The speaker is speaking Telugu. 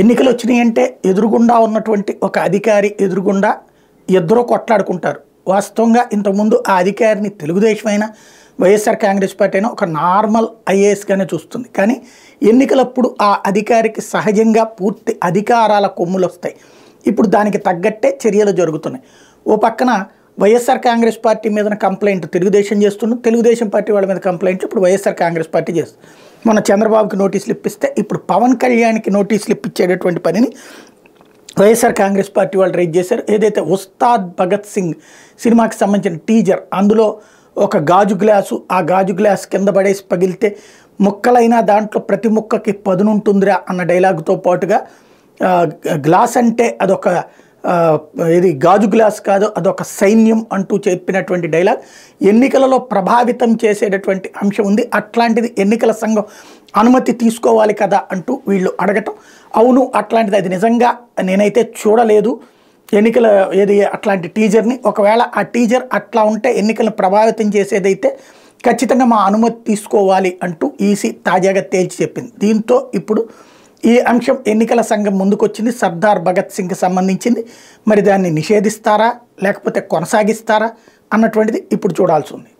ఎన్నికలు వచ్చినాయంటే ఎదురుగుండా ఉన్నటువంటి ఒక అధికారి ఎదురుగుండా ఇద్దరు కొట్లాడుకుంటారు. వాస్తవంగా ఇంతకుముందు ఆ అధికారిని తెలుగుదేశం అయినా వైఎస్ఆర్ కాంగ్రెస్ పార్టీ అయినా ఒక నార్మల్ ఐఏఎస్గానే చూస్తుంది. కానీ ఎన్నికలప్పుడు ఆ అధికారికి సహజంగా పూర్తి అధికారాల కొమ్ములు వస్తాయి. ఇప్పుడు దానికి తగ్గట్టే చర్యలు జరుగుతున్నాయి. ఓ పక్కన వైఎస్ఆర్ కాంగ్రెస్ పార్టీ మీద కంప్లైంట్ తెలుగుదేశం చేస్తున్నాం, తెలుగుదేశం పార్టీ వాళ్ళ మీద కంప్లైంట్ ఇప్పుడు వైఎస్ఆర్ కాంగ్రెస్ పార్టీ చేస్తుంది. మన చంద్రబాబుకి నోటీసులు ఇప్పిస్తే ఇప్పుడు పవన్ కళ్యాణ్కి నోటీసులు ఇప్పించేటటువంటి పనిని వైఎస్ఆర్ కాంగ్రెస్ పార్టీ వాళ్ళు రైజ్ చేశారు. ఏదైతే ఉస్తాద్ భగత్ సింగ్ సినిమాకి సంబంధించిన టీజర్, అందులో ఒక గాజు గ్లాసు, ఆ గాజు గ్లాస్ కింద పడేసి పగిలితే ముక్కలైనా దాంట్లో ప్రతి ముక్కకి పదునుంటుందిరా అన్న డైలాగుతో పాటుగా గ్లాస్ అంటే అదొక ఇది గాజు గ్లాస్ కాదు, అదొక సైన్యం అంటూ చెప్పినటువంటి డైలాగ్ ఎన్నికలలో ప్రభావితం చేసేటటువంటి అంశం ఉంది. అట్లాంటిది ఎన్నికల సంఘం అనుమతి తీసుకోవాలి కదా అంటూ వీళ్ళు అడగటం. అవును, అట్లాంటిది అది నిజంగా నేనైతే చూడలేదు ఎన్నికల ఏది అట్లాంటి టీజర్ని. ఒకవేళ ఆ టీజర్ అట్లా ఉంటే ఎన్నికలను ప్రభావితం చేసేదైతే ఖచ్చితంగా మా అనుమతి తీసుకోవాలి అంటూ ఈసీ తాజాగా తేల్చి చెప్పింది. దీంతో ఇప్పుడు ఈ అంశం ఎన్నికల సంఘం ముందుకొచ్చింది. సర్దార్ భగత్ సింగ్కి సంబంధించింది. మరి దాన్ని నిషేధిస్తారా లేకపోతే కొనసాగిస్తారా అన్నటువంటిది ఇప్పుడు చూడాల్సి ఉంది.